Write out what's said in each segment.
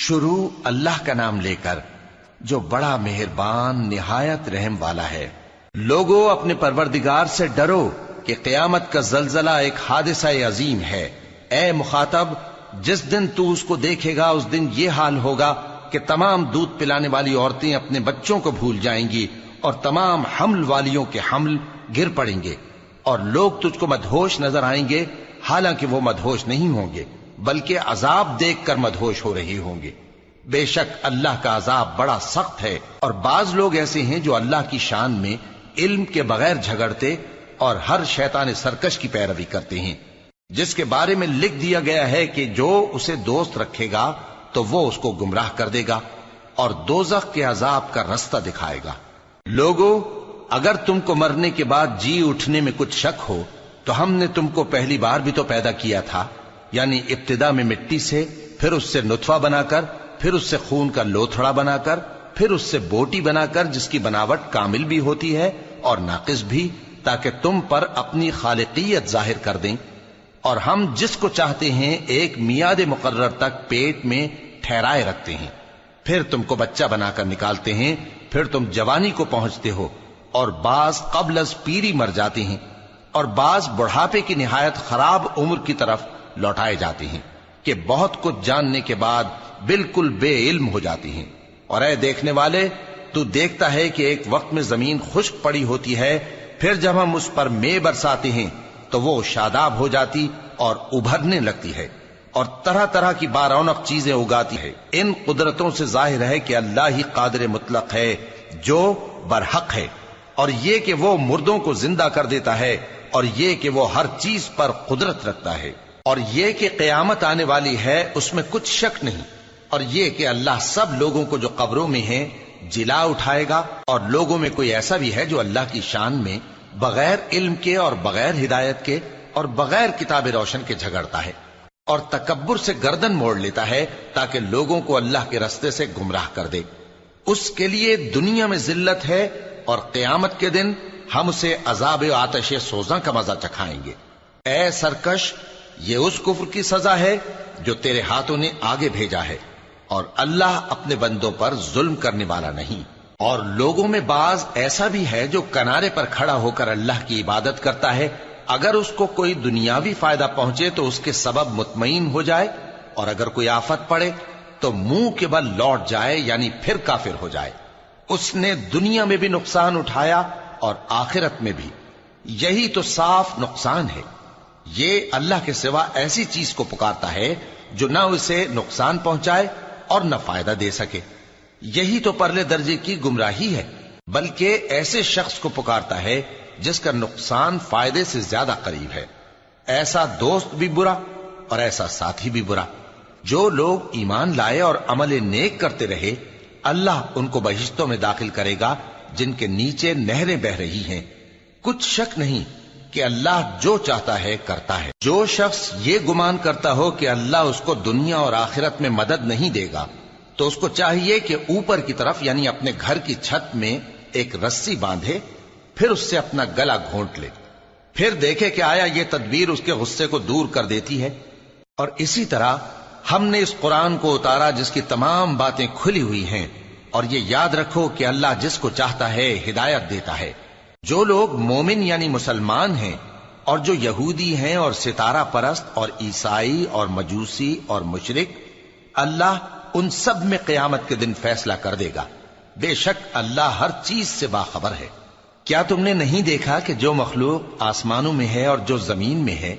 شروع اللہ کا نام لے کر جو بڑا مہربان نہایت رحم والا ہے۔ لوگو اپنے پروردگار سے ڈرو کہ قیامت کا زلزلہ ایک حادثہ عظیم ہے۔ اے مخاطب، جس دن تو اس کو دیکھے گا اس دن یہ حال ہوگا کہ تمام دودھ پلانے والی عورتیں اپنے بچوں کو بھول جائیں گی اور تمام حمل والیوں کے حمل گر پڑیں گے، اور لوگ تجھ کو مدہوش نظر آئیں گے، حالانکہ وہ مدہوش نہیں ہوں گے بلکہ عذاب دیکھ کر مدہوش ہو رہے ہوں گے۔ بے شک اللہ کا عذاب بڑا سخت ہے، اور بعض لوگ ایسے ہیں جو اللہ کی شان میں علم کے بغیر جھگڑتے اور ہر شیطان سرکش کی پیروی کرتے ہیں، جس کے بارے میں لکھ دیا گیا ہے کہ جو اسے دوست رکھے گا تو وہ اس کو گمراہ کر دے گا اور دوزخ کے عذاب کا رستہ دکھائے گا۔ لوگو، اگر تم کو مرنے کے بعد جی اٹھنے میں کچھ شک ہو تو ہم نے تم کو پہلی بار بھی تو پیدا کیا تھا، یعنی ابتدا میں مٹی سے، پھر اس سے نطفہ بنا کر، پھر اس سے خون کا لوتھڑا بنا کر، پھر اس سے بوٹی بنا کر جس کی بناوٹ کامل بھی ہوتی ہے اور ناقص بھی، تاکہ تم پر اپنی خالقیت ظاہر کر دیں۔ اور ہم جس کو چاہتے ہیں ایک میعاد مقرر تک پیٹ میں ٹھہرائے رکھتے ہیں، پھر تم کو بچہ بنا کر نکالتے ہیں، پھر تم جوانی کو پہنچتے ہو، اور بعض قبل از پیری مر جاتے ہیں، اور بعض بڑھاپے کی نہایت خراب عمر کی طرف لوٹائے جاتے ہیں کہ بہت کچھ جاننے کے بعد بالکل بے علم ہو جاتی ہیں۔ اور اے دیکھنے والے، تو دیکھتا ہے کہ ایک وقت میں زمین خشک پڑی ہوتی ہے، پھر جب ہم اس پر مے برساتے ہیں تو وہ شاداب ہو جاتی اور ابھرنے لگتی ہے اور طرح طرح کی بارونق چیزیں اگاتی ہے۔ ان قدرتوں سے ظاہر ہے کہ اللہ ہی قادر مطلق ہے جو برحق ہے، اور یہ کہ وہ مردوں کو زندہ کر دیتا ہے، اور یہ کہ وہ ہر چیز پر قدرت رکھتا ہے، اور یہ کہ قیامت آنے والی ہے اس میں کچھ شک نہیں، اور یہ کہ اللہ سب لوگوں کو جو قبروں میں ہیں جلا اٹھائے گا، اور لوگوں میں کوئی ایسا بھی ہے جو اللہ کی شان میں بغیر علم کے اور بغیر ہدایت کے اور بغیر کتاب روشن کے جھگڑتا ہے اور تکبر سے گردن موڑ لیتا ہے تاکہ لوگوں کو اللہ کے رستے سے گمراہ کر دے۔ اس کے لیے دنیا میں ذلت ہے، اور قیامت کے دن ہم اسے عذاب آتش سوزاں کا مزہ چکھائیں گے۔ اے سرکش، یہ اس کفر کی سزا ہے جو تیرے ہاتھوں نے آگے بھیجا ہے، اور اللہ اپنے بندوں پر ظلم کرنے والا نہیں۔ اور لوگوں میں بعض ایسا بھی ہے جو کنارے پر کھڑا ہو کر اللہ کی عبادت کرتا ہے، اگر اس کو کوئی دنیاوی فائدہ پہنچے تو اس کے سبب مطمئن ہو جائے، اور اگر کوئی آفت پڑے تو منہ کے بل لوٹ جائے، یعنی پھر کافر ہو جائے۔ اس نے دنیا میں بھی نقصان اٹھایا اور آخرت میں بھی، یہی تو صاف نقصان ہے۔ یہ اللہ کے سوا ایسی چیز کو پکارتا ہے جو نہ اسے نقصان پہنچائے اور نہ فائدہ دے سکے، یہی تو پرلے درجے کی گمراہی ہے۔ بلکہ ایسے شخص کو پکارتا ہے جس کا نقصان فائدے سے زیادہ قریب ہے۔ ایسا دوست بھی برا اور ایسا ساتھی بھی برا۔ جو لوگ ایمان لائے اور عمل نیک کرتے رہے، اللہ ان کو بہشتوں میں داخل کرے گا جن کے نیچے نہریں بہ رہی ہیں۔ کچھ شک نہیں کہ اللہ جو چاہتا ہے کرتا ہے۔ جو شخص یہ گمان کرتا ہو کہ اللہ اس کو دنیا اور آخرت میں مدد نہیں دے گا، تو اس کو چاہیے کہ اوپر کی طرف یعنی اپنے گھر کی چھت میں ایک رسی باندھے، پھر اس سے اپنا گلا گھونٹ لے، پھر دیکھے کہ آیا یہ تدبیر اس کے غصے کو دور کر دیتی ہے۔ اور اسی طرح ہم نے اس قرآن کو اتارا جس کی تمام باتیں کھلی ہوئی ہیں، اور یہ یاد رکھو کہ اللہ جس کو چاہتا ہے ہدایت دیتا ہے۔ جو لوگ مومن یعنی مسلمان ہیں اور جو یہودی ہیں اور ستارہ پرست اور عیسائی اور مجوسی اور مشرک، اللہ ان سب میں قیامت کے دن فیصلہ کر دے گا۔ بے شک اللہ ہر چیز سے باخبر ہے۔ کیا تم نے نہیں دیکھا کہ جو مخلوق آسمانوں میں ہے اور جو زمین میں ہے،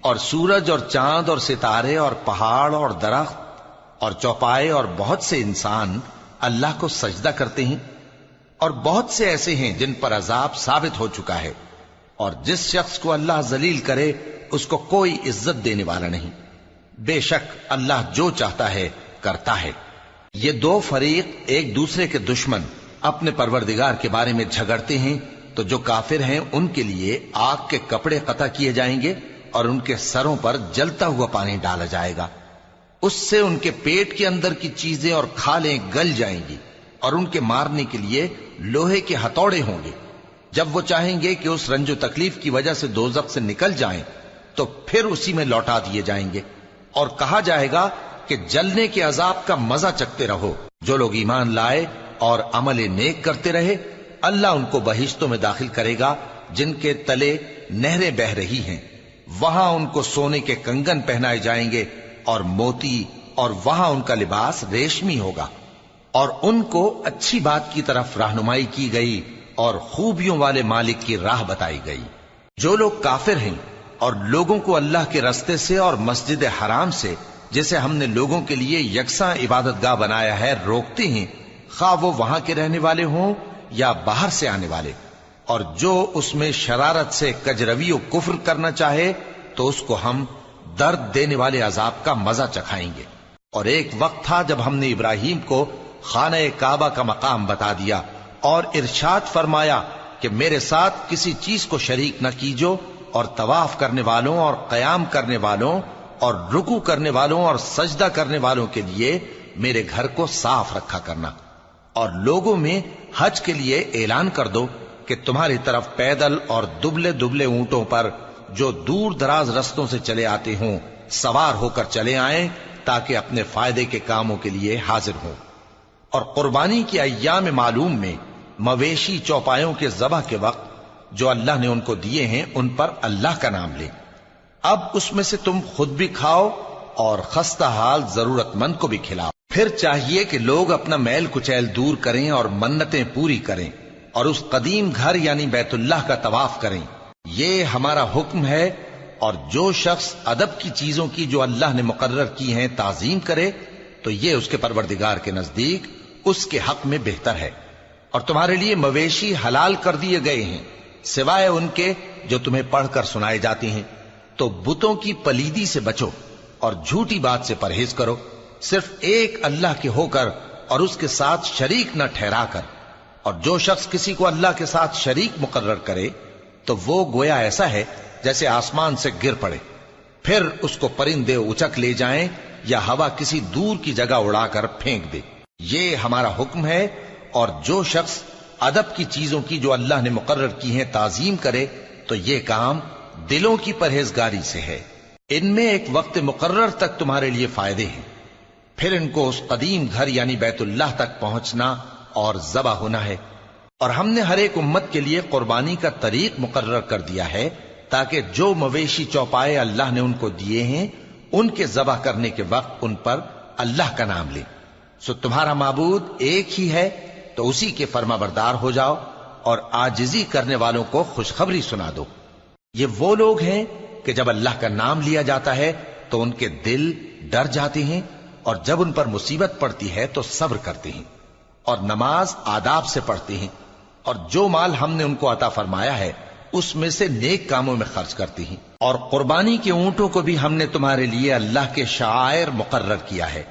اور سورج اور چاند اور ستارے اور پہاڑ اور درخت اور چوپائے اور بہت سے انسان اللہ کو سجدہ کرتے ہیں، اور بہت سے ایسے ہیں جن پر عذاب ثابت ہو چکا ہے، اور جس شخص کو اللہ ذلیل کرے اس کو کوئی عزت دینے والا نہیں۔ بے شک اللہ جو چاہتا ہے کرتا ہے۔ یہ دو فریق ایک دوسرے کے دشمن اپنے پروردگار کے بارے میں جھگڑتے ہیں، تو جو کافر ہیں ان کے لیے آگ کے کپڑے قطع کیے جائیں گے اور ان کے سروں پر جلتا ہوا پانی ڈالا جائے گا، اس سے ان کے پیٹ کے اندر کی چیزیں اور کھالیں گل جائیں گی، اور ان کے مارنے کے لیے لوہے کے ہتھوڑے ہوں گے۔ جب وہ چاہیں گے کہ اس رنج و تکلیف کی وجہ سے دوزخ سے نکل جائیں تو پھر اسی میں لوٹا دیے جائیں گے، اور کہا جائے گا کہ جلنے کے عذاب کا مزہ چکھتے رہو۔ جو لوگ ایمان لائے اور عمل نیک کرتے رہے، اللہ ان کو بہشتوں میں داخل کرے گا جن کے تلے نہریں بہ رہی ہیں، وہاں ان کو سونے کے کنگن پہنائے جائیں گے اور موتی، اور وہاں ان کا لباس ریشمی ہوگا، اور ان کو اچھی بات کی طرف رہنمائی کی گئی اور خوبیوں والے مالک کی راہ بتائی گئی۔ جو لوگ کافر ہیں اور لوگوں کو اللہ کے رستے سے اور مسجد حرام سے، جسے ہم نے لوگوں کے لیے یکساں عبادت گاہ بنایا ہے، روکتے ہیں، خواہ وہ وہاں کے رہنے والے ہوں یا باہر سے آنے والے، اور جو اس میں شرارت سے کجروی و کفر کرنا چاہے تو اس کو ہم درد دینے والے عذاب کا مزہ چکھائیں گے۔ اور ایک وقت تھا جب ہم نے ابراہیم کو خانہ کعبہ کا مقام بتا دیا اور ارشاد فرمایا کہ میرے ساتھ کسی چیز کو شریک نہ کیجو، اور طواف کرنے والوں اور قیام کرنے والوں اور رکوع کرنے والوں اور سجدہ کرنے والوں کے لیے میرے گھر کو صاف رکھا کرنا، اور لوگوں میں حج کے لیے اعلان کر دو کہ تمہاری طرف پیدل اور دبلے دبلے اونٹوں پر جو دور دراز رستوں سے چلے آتے ہوں سوار ہو کر چلے آئیں، تاکہ اپنے فائدے کے کاموں کے لیے حاضر ہوں۔ اور قربانی کے ایام معلوم میں مویشی چوپایوں کے ذبح کے وقت جو اللہ نے ان کو دیے ہیں ان پر اللہ کا نام لیں۔ اب اس میں سے تم خود بھی کھاؤ اور خستہ حال ضرورت مند کو بھی کھلاؤ۔ پھر چاہیے کہ لوگ اپنا میل کچیل دور کریں اور منتیں پوری کریں اور اس قدیم گھر یعنی بیت اللہ کا طواف کریں، یہ ہمارا حکم ہے۔ اور جو شخص ادب کی چیزوں کی جو اللہ نے مقرر کی ہیں تعظیم کرے تو یہ اس کے پروردگار کے نزدیک اس کے حق میں بہتر ہے۔ اور تمہارے لیے مویشی حلال کر دیے گئے ہیں سوائے ان کے جو تمہیں پڑھ کر سنائے جاتے ہیں، تو بتوں کی پلیدی سے بچو اور جھوٹی بات سے پرہیز کرو، صرف ایک اللہ کے ہو کر اور اس کے ساتھ شریک نہ ٹھہرا کر۔ اور جو شخص کسی کو اللہ کے ساتھ شریک مقرر کرے تو وہ گویا ایسا ہے جیسے آسمان سے گر پڑے، پھر اس کو پرندے اچک لے جائیں یا ہوا کسی دور کی جگہ اڑا کر پھینک دے۔ یہ ہمارا حکم ہے۔ اور جو شخص ادب کی چیزوں کی جو اللہ نے مقرر کی ہیں تعظیم کرے تو یہ کام دلوں کی پرہیزگاری سے ہے۔ ان میں ایک وقت مقرر تک تمہارے لیے فائدے ہیں، پھر ان کو اس قدیم گھر یعنی بیت اللہ تک پہنچنا اور ذبح ہونا ہے۔ اور ہم نے ہر ایک امت کے لیے قربانی کا طریق مقرر کر دیا ہے تاکہ جو مویشی چوپائے اللہ نے ان کو دیے ہیں ان کے ذبح کرنے کے وقت ان پر اللہ کا نام لیں۔ سو تمہارا معبود ایک ہی ہے، تو اسی کے فرما بردار ہو جاؤ اور عاجزی کرنے والوں کو خوشخبری سنا دو۔ یہ وہ لوگ ہیں کہ جب اللہ کا نام لیا جاتا ہے تو ان کے دل ڈر جاتے ہیں، اور جب ان پر مصیبت پڑتی ہے تو صبر کرتے ہیں، اور نماز آداب سے پڑھتے ہیں، اور جو مال ہم نے ان کو عطا فرمایا ہے اس میں سے نیک کاموں میں خرچ کرتے ہیں۔ اور قربانی کے اونٹوں کو بھی ہم نے تمہارے لیے اللہ کے شعائر مقرر کیا ہے،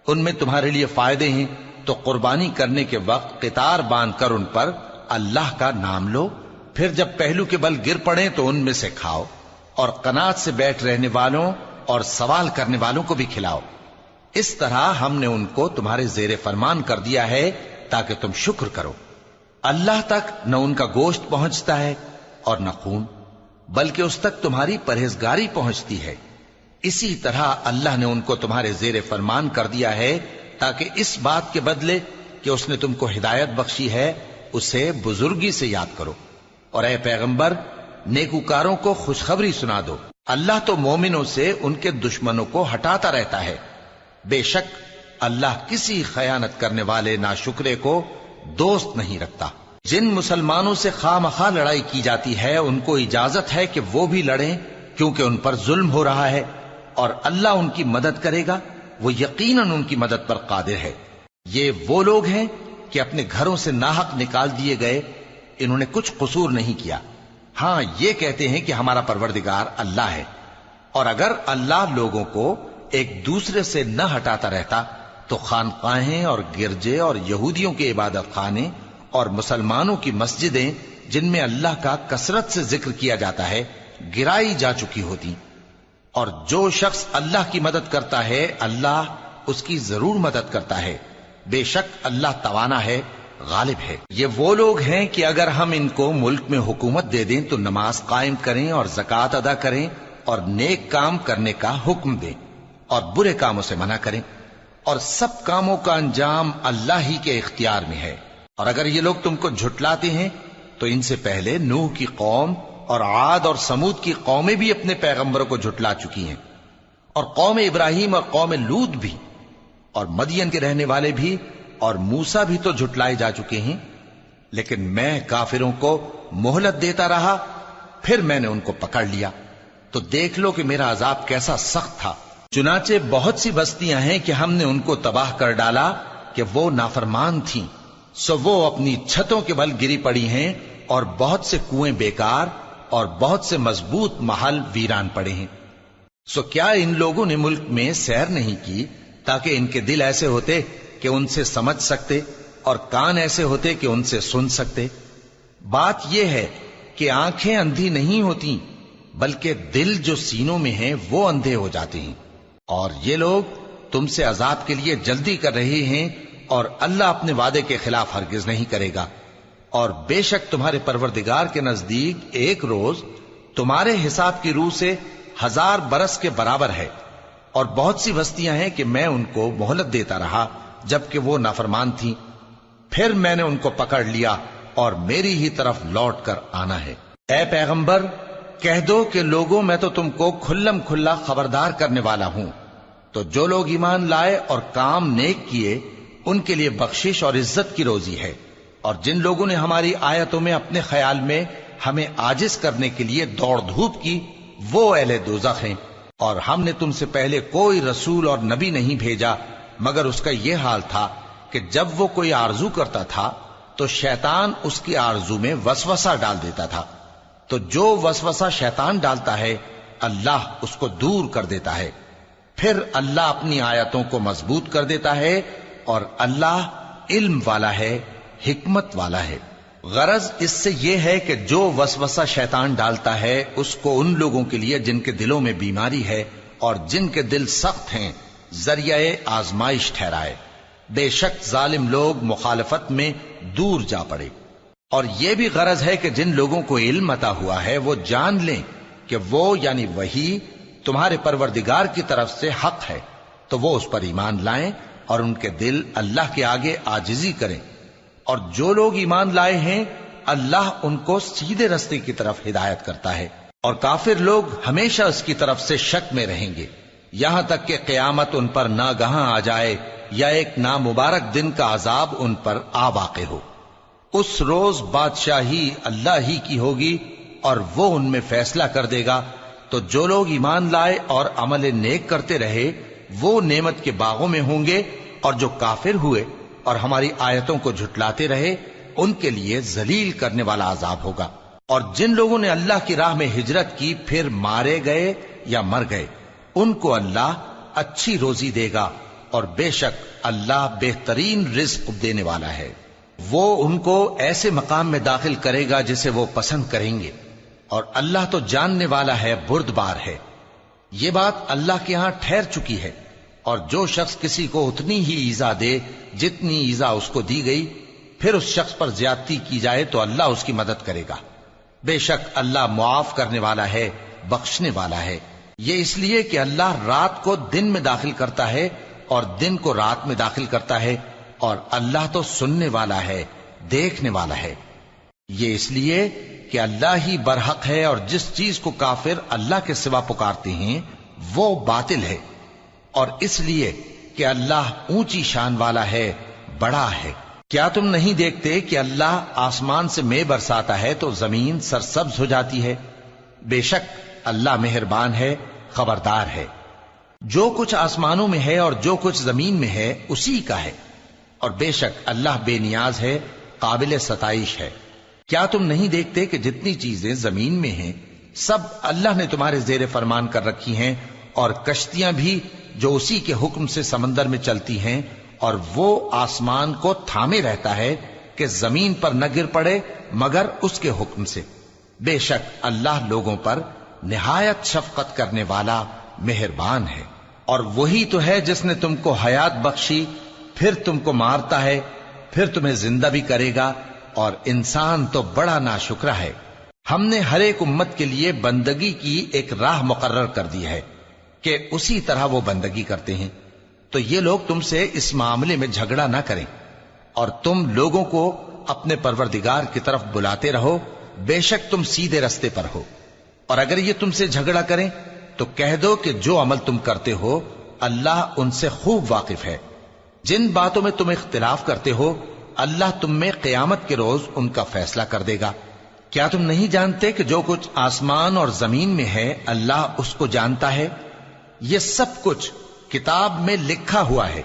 ان میں تمہارے لیے فائدے ہیں، تو قربانی کرنے کے وقت قطار باندھ کر ان پر اللہ کا نام لو، پھر جب پہلو کے بل گر پڑیں تو ان میں سے کھاؤ، اور قناعت سے بیٹھ رہنے والوں اور سوال کرنے والوں کو بھی کھلاؤ۔ اس طرح ہم نے ان کو تمہارے زیر فرمان کر دیا ہے تاکہ تم شکر کرو۔ اللہ تک نہ ان کا گوشت پہنچتا ہے اور نہ خون، بلکہ اس تک تمہاری پرہیزگاری پہنچتی ہے۔ اسی طرح اللہ نے ان کو تمہارے زیر فرمان کر دیا ہے تاکہ اس بات کے بدلے کہ اس نے تم کو ہدایت بخشی ہے اسے بزرگی سے یاد کرو۔ اور اے پیغمبر، نیکوکاروں کو خوشخبری سنا دو، اللہ تو مومنوں سے ان کے دشمنوں کو ہٹاتا رہتا ہے۔ بے شک اللہ کسی خیانت کرنے والے ناشکرے کو دوست نہیں رکھتا۔ جن مسلمانوں سے خواہ مخواہ لڑائی کی جاتی ہے ان کو اجازت ہے کہ وہ بھی لڑیں، کیونکہ ان پر ظلم ہو رہا ہے، اور اللہ ان کی مدد کرے گا، وہ یقیناً ان کی مدد پر قادر ہے۔ یہ وہ لوگ ہیں کہ اپنے گھروں سے ناحق نکال دیے گئے، انہوں نے کچھ قصور نہیں کیا، ہاں یہ کہتے ہیں کہ ہمارا پروردگار اللہ ہے۔ اور اگر اللہ لوگوں کو ایک دوسرے سے نہ ہٹاتا رہتا تو خانقاہیں اور گرجے اور یہودیوں کے عبادت خانے اور مسلمانوں کی مسجدیں جن میں اللہ کا کثرت سے ذکر کیا جاتا ہے گرائی جا چکی ہوتی۔ اور جو شخص اللہ کی مدد کرتا ہے اللہ اس کی ضرور مدد کرتا ہے، بے شک اللہ توانا ہے، غالب ہے۔ یہ وہ لوگ ہیں کہ اگر ہم ان کو ملک میں حکومت دے دیں تو نماز قائم کریں اور زکوٰۃ ادا کریں اور نیک کام کرنے کا حکم دیں اور برے کاموں سے منع کریں، اور سب کاموں کا انجام اللہ ہی کے اختیار میں ہے۔ اور اگر یہ لوگ تم کو جھٹلاتے ہیں تو ان سے پہلے نوح کی قوم اور عاد اور سمود کی قومیں بھی اپنے پیغمبروں کو جھٹلا چکی ہیں، اور قوم ابراہیم اور قوم لوط بھی، اور مدین کے رہنے والے بھی، اور موسیٰ بھی تو جھٹلائے جا چکے ہیں۔ لیکن میں کافروں کو مہلت دیتا رہا، پھر میں نے ان کو پکڑ لیا، تو دیکھ لو کہ میرا عذاب کیسا سخت تھا۔ چنانچہ بہت سی بستیاں ہیں کہ ہم نے ان کو تباہ کر ڈالا کہ وہ نافرمان تھیں، سو وہ اپنی چھتوں کے بل گری پڑی ہیں، اور بہت سے کنویں بیکار اور بہت سے مضبوط محل ویران پڑے ہیں۔ سو کیا ان لوگوں نے ملک میں سیر نہیں کی تاکہ ان کے دل ایسے ہوتے کہ ان سے سمجھ سکتے، اور کان ایسے ہوتے کہ ان سے سن سکتے؟ بات یہ ہے کہ آنکھیں اندھی نہیں ہوتی، بلکہ دل جو سینوں میں ہیں وہ اندھے ہو جاتے ہیں۔ اور یہ لوگ تم سے عذاب کے لیے جلدی کر رہے ہیں، اور اللہ اپنے وعدے کے خلاف ہرگز نہیں کرے گا۔ اور بے شک تمہارے پروردگار کے نزدیک ایک روز تمہارے حساب کی روح سے 1000 برس کے برابر ہے۔ اور بہت سی بستیاں ہیں کہ میں ان کو مہلت دیتا رہا جبکہ وہ نافرمان تھیں، پھر میں نے ان کو پکڑ لیا، اور میری ہی طرف لوٹ کر آنا ہے۔ اے پیغمبر، کہہ دو کہ لوگوں میں تو تم کو کھلم کھلا خبردار کرنے والا ہوں، تو جو لوگ ایمان لائے اور کام نیک کیے ان کے لیے بخشش اور عزت کی روزی ہے، اور جن لوگوں نے ہماری آیتوں میں اپنے خیال میں ہمیں عاجز کرنے کے لیے دوڑ دھوپ کی، وہ اہل دوزخ ہیں۔ اور ہم نے تم سے پہلے کوئی رسول اور نبی نہیں بھیجا مگر اس کا یہ حال تھا کہ جب وہ کوئی آرزو کرتا تھا تو شیطان اس کی آرزو میں وسوسہ ڈال دیتا تھا، تو جو وسوسہ شیطان ڈالتا ہے اللہ اس کو دور کر دیتا ہے، پھر اللہ اپنی آیتوں کو مضبوط کر دیتا ہے، اور اللہ علم والا ہے، حکمت والا ہے۔ غرض اس سے یہ ہے کہ جو وسوسہ شیطان ڈالتا ہے اس کو ان لوگوں کے لیے جن کے دلوں میں بیماری ہے اور جن کے دل سخت ہیں ذریعہ آزمائش ٹھہرائے۔ بے شک ظالم لوگ مخالفت میں دور جا پڑے۔ اور یہ بھی غرض ہے کہ جن لوگوں کو علم عطا ہوا ہے وہ جان لیں کہ وہ یعنی وحی تمہارے پروردگار کی طرف سے حق ہے، تو وہ اس پر ایمان لائیں اور ان کے دل اللہ کے آگے عاجزی کریں۔ اور جو لوگ ایمان لائے ہیں اللہ ان کو سیدھے رستے کی طرف ہدایت کرتا ہے، اور کافر لوگ ہمیشہ اس کی طرف سے شک میں رہیں گے، یہاں تک کہ قیامت ان پر ناگہاں آ جائے یا ایک نامبارک دن کا عذاب ان پر آ واقع ہو۔ اس روز بادشاہی اللہ ہی کی ہوگی اور وہ ان میں فیصلہ کر دے گا، تو جو لوگ ایمان لائے اور عمل نیک کرتے رہے وہ نعمت کے باغوں میں ہوں گے، اور جو کافر ہوئے اور ہماری آیتوں کو جھٹلاتے رہے ان کے لیے ذلیل کرنے والا عذاب ہوگا۔ اور جن لوگوں نے اللہ کی راہ میں ہجرت کی پھر مارے گئے یا مر گئے ان کو اللہ اچھی روزی دے گا، اور بے شک اللہ بہترین رزق دینے والا ہے۔ وہ ان کو ایسے مقام میں داخل کرے گا جسے وہ پسند کریں گے، اور اللہ تو جاننے والا ہے، بردبار ہے۔ یہ بات اللہ کے ہاں ٹھہر چکی ہے، اور جو شخص کسی کو اتنی ہی ایذا دے جتنی ایذا اس کو دی گئی، پھر اس شخص پر زیادتی کی جائے تو اللہ اس کی مدد کرے گا۔ بے شک اللہ معاف کرنے والا ہے، بخشنے والا ہے۔ یہ اس لیے کہ اللہ رات کو دن میں داخل کرتا ہے اور دن کو رات میں داخل کرتا ہے، اور اللہ تو سننے والا ہے، دیکھنے والا ہے۔ یہ اس لیے کہ اللہ ہی برحق ہے، اور جس چیز کو کافر اللہ کے سوا پکارتے ہیں وہ باطل ہے، اور اس لیے کہ اللہ اونچی شان والا ہے، بڑا ہے۔ کیا تم نہیں دیکھتے کہ اللہ آسمان سے مے برساتا ہے تو زمین سرسبز ہو جاتی ہے؟ بے شک اللہ مہربان ہے، خبردار ہے۔ جو کچھ آسمانوں میں ہے اور جو کچھ زمین میں ہے اسی کا ہے، اور بے شک اللہ بے نیاز ہے، قابل ستائش ہے۔ کیا تم نہیں دیکھتے کہ جتنی چیزیں زمین میں ہیں سب اللہ نے تمہارے زیر فرمان کر رکھی ہیں، اور کشتیاں بھی جو اسی کے حکم سے سمندر میں چلتی ہیں، اور وہ آسمان کو تھامے رہتا ہے کہ زمین پر نہ گر پڑے مگر اس کے حکم سے۔ بے شک اللہ لوگوں پر نہایت شفقت کرنے والا مہربان ہے۔ اور وہی تو ہے جس نے تم کو حیات بخشی، پھر تم کو مارتا ہے، پھر تمہیں زندہ بھی کرے گا، اور انسان تو بڑا ناشکرا ہے۔ ہم نے ہر ایک امت کے لیے بندگی کی ایک راہ مقرر کر دی ہے کہ اسی طرح وہ بندگی کرتے ہیں، تو یہ لوگ تم سے اس معاملے میں جھگڑا نہ کریں، اور تم لوگوں کو اپنے پروردگار کی طرف بلاتے رہو، بے شک تم سیدھے رستے پر ہو۔ اور اگر یہ تم سے جھگڑا کریں تو کہہ دو کہ جو عمل تم کرتے ہو اللہ ان سے خوب واقف ہے۔ جن باتوں میں تم اختلاف کرتے ہو اللہ تم میں قیامت کے روز ان کا فیصلہ کر دے گا۔ کیا تم نہیں جانتے کہ جو کچھ آسمان اور زمین میں ہے اللہ اس کو جانتا ہے؟ یہ سب کچھ کتاب میں لکھا ہوا ہے،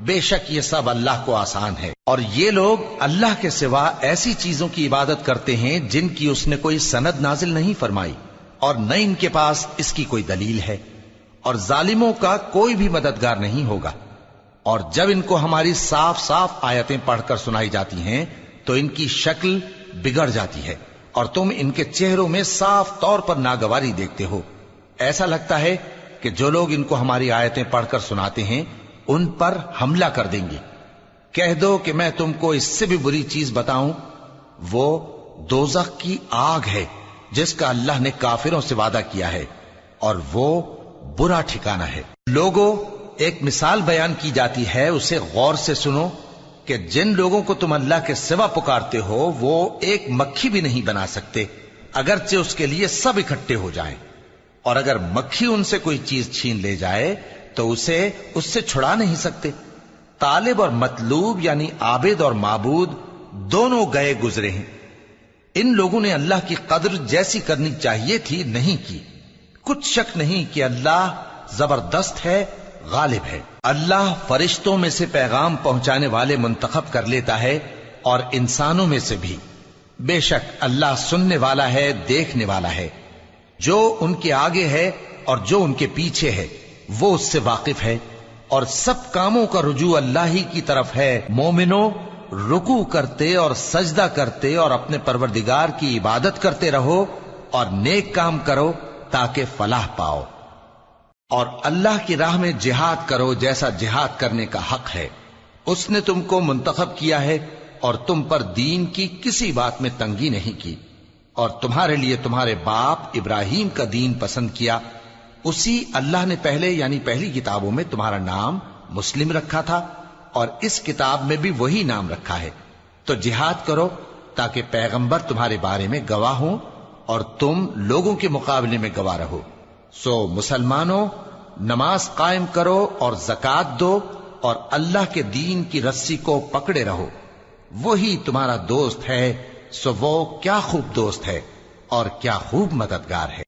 بے شک یہ سب اللہ کو آسان ہے۔ اور یہ لوگ اللہ کے سوا ایسی چیزوں کی عبادت کرتے ہیں جن کی اس نے کوئی سند نازل نہیں فرمائی، اور نہ ان کے پاس اس کی کوئی دلیل ہے، اور ظالموں کا کوئی بھی مددگار نہیں ہوگا۔ اور جب ان کو ہماری صاف صاف آیتیں پڑھ کر سنائی جاتی ہیں تو ان کی شکل بگڑ جاتی ہے، اور تم ان کے چہروں میں صاف طور پر ناگواری دیکھتے ہو۔ ایسا لگتا ہے کہ جو لوگ ان کو ہماری آیتیں پڑھ کر سناتے ہیں ان پر حملہ کر دیں گے۔ کہہ دو کہ میں تم کو اس سے بھی بری چیز بتاؤں، وہ دوزخ کی آگ ہے جس کا اللہ نے کافروں سے وعدہ کیا ہے، اور وہ برا ٹھکانہ ہے۔ لوگوں، ایک مثال بیان کی جاتی ہے، اسے غور سے سنو کہ جن لوگوں کو تم اللہ کے سوا پکارتے ہو وہ ایک مکھی بھی نہیں بنا سکتے اگرچہ اس کے لیے سب اکٹھے ہو جائیں، اور اگر مکھی ان سے کوئی چیز چھین لے جائے تو اسے اس سے چھڑا نہیں سکتے۔ طالب اور مطلوب یعنی عابد اور معبود دونوں گئے گزرے ہیں۔ ان لوگوں نے اللہ کی قدر جیسی کرنی چاہیے تھی نہیں کی۔ کچھ شک نہیں کہ اللہ زبردست ہے، غالب ہے۔ اللہ فرشتوں میں سے پیغام پہنچانے والے منتخب کر لیتا ہے اور انسانوں میں سے بھی۔ بے شک اللہ سننے والا ہے، دیکھنے والا ہے۔ جو ان کے آگے ہے اور جو ان کے پیچھے ہے وہ اس سے واقف ہے، اور سب کاموں کا رجوع اللہ ہی کی طرف ہے۔ مومنوں، رکوع کرتے اور سجدہ کرتے اور اپنے پروردگار کی عبادت کرتے رہو اور نیک کام کرو تاکہ فلاح پاؤ، اور اللہ کی راہ میں جہاد کرو جیسا جہاد کرنے کا حق ہے۔ اس نے تم کو منتخب کیا ہے اور تم پر دین کی کسی بات میں تنگی نہیں کی، اور تمہارے لیے تمہارے باپ ابراہیم کا دین پسند کیا۔ اسی اللہ نے پہلے یعنی پہلی کتابوں میں تمہارا نام مسلم رکھا تھا، اور اس کتاب میں بھی وہی نام رکھا ہے۔ تو جہاد کرو تاکہ پیغمبر تمہارے بارے میں گواہ ہوں اور تم لوگوں کے مقابلے میں گواہ رہو۔ سو مسلمانوں، نماز قائم کرو اور زکوٰۃ دو اور اللہ کے دین کی رسی کو پکڑے رہو، وہی تمہارا دوست ہے۔ سو وہ کیا خوب دوست ہے اور کیا خوب مددگار ہے۔